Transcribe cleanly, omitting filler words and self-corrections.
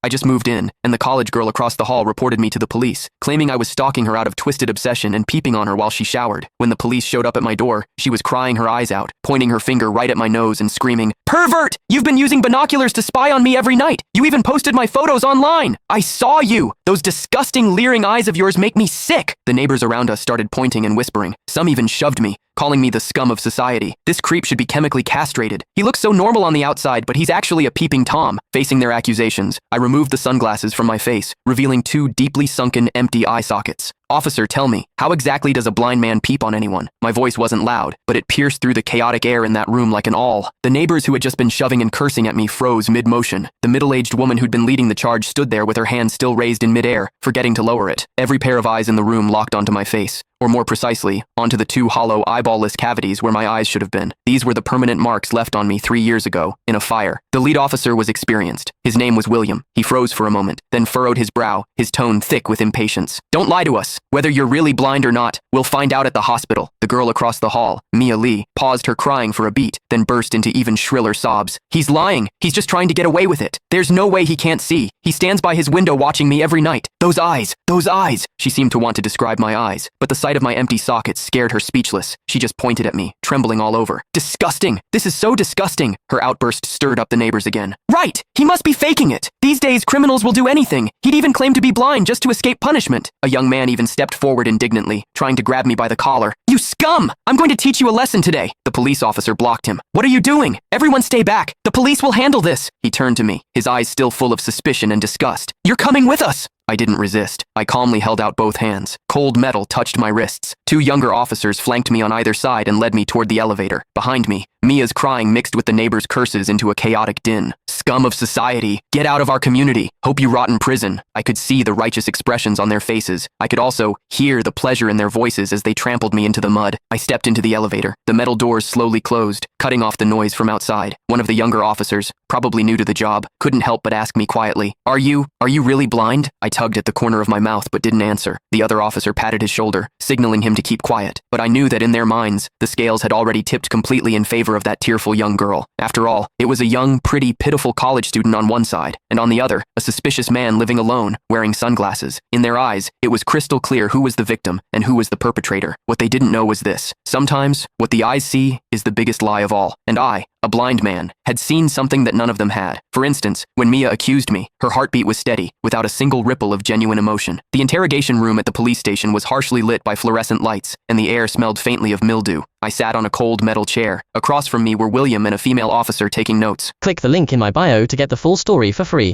I just moved in, and the college girl across the hall reported me to the police, claiming I was stalking her out of twisted obsession and peeping on her while she showered. When the police showed up at my door, she was crying her eyes out, pointing her finger right at my nose and screaming, "Pervert! You've been using binoculars to spy on me every night! You even posted my photos online! I saw you! Those disgusting, leering eyes of yours make me sick!" The neighbors around us started pointing and whispering. Some even shoved me, calling me the scum of society. This creep should be chemically castrated. He looks so normal on the outside, but he's actually a peeping Tom. Facing their accusations, I removed the sunglasses from my face, revealing two deeply sunken, empty eye sockets. "Officer, tell me, how exactly does a blind man peep on anyone?" My voice wasn't loud, but it pierced through the chaotic air in that room like an awl. The neighbors who had just been shoving and cursing at me froze mid-motion. The middle-aged woman who'd been leading the charge stood there with her hand still raised in mid-air, forgetting to lower it. Every pair of eyes in the room locked onto my face, or more precisely, onto the two hollow, eyeball-less cavities where my eyes should have been. These were the permanent marks left on me 3 years ago, in a fire. The lead officer was experienced. His name was William. He froze for a moment, then furrowed his brow, his tone thick with impatience. "Don't lie to us. Whether you're really blind or not, we'll find out at the hospital." The girl across the hall, Mia Lee, paused her crying for a beat, then burst into even shriller sobs. "He's lying. He's just trying to get away with it. There's no way he can't see. He stands by his window watching me every night. Those eyes, those eyes." She seemed to want to describe my eyes, but the sight of my empty sockets scared her speechless. She just pointed at me, trembling all over. "Disgusting! This is so disgusting!" Her outburst stirred up the neighbors again. "Right! He must be faking it! These days, criminals will do anything. He'd even claim to be blind just to escape punishment." A young man even stepped forward indignantly, trying to grab me by the collar. "You scum! I'm going to teach you a lesson today." The police officer blocked him. "What are you doing? Everyone stay back! The police will handle this!" He turned to me, his eyes still full of suspicion and disgust. "You're coming with us!" I didn't resist. I calmly held out both hands. Cold metal touched my wrists. Two younger officers flanked me on either side and led me toward the elevator. Behind me, Mia's crying mixed with the neighbors' curses into a chaotic din. "Scum of society! Get out of our community! Hope you rot in prison!" I could see the righteous expressions on their faces. I could also hear the pleasure in their voices as they trampled me into the mud. I stepped into the elevator. The metal doors slowly closed, cutting off the noise from outside. One of the younger officers, probably new to the job, couldn't help but ask me quietly, Are you really blind?" I tugged at the corner of my mouth but didn't answer. The other officer patted his shoulder, signaling him to keep quiet. But I knew that in their minds, the scales had already tipped completely in favor of that tearful young girl. After all, it was a young, pretty, pitiful college student on one side, and on the other, a suspicious man living alone, wearing sunglasses. In their eyes, it was crystal clear who was the victim and who was the perpetrator. What they didn't know was this. Sometimes, what the eyes see is the biggest lie of all. And I, a blind man, had seen something that none of them had. For instance, when Mia accused me, her heartbeat was steady, without a single ripple of genuine emotion. The interrogation room at the police station was harshly lit by fluorescent lights, and the air smelled faintly of mildew. I sat on a cold metal chair. Across from me were William and a female officer taking notes. Click the link in my bio to get the full story for free.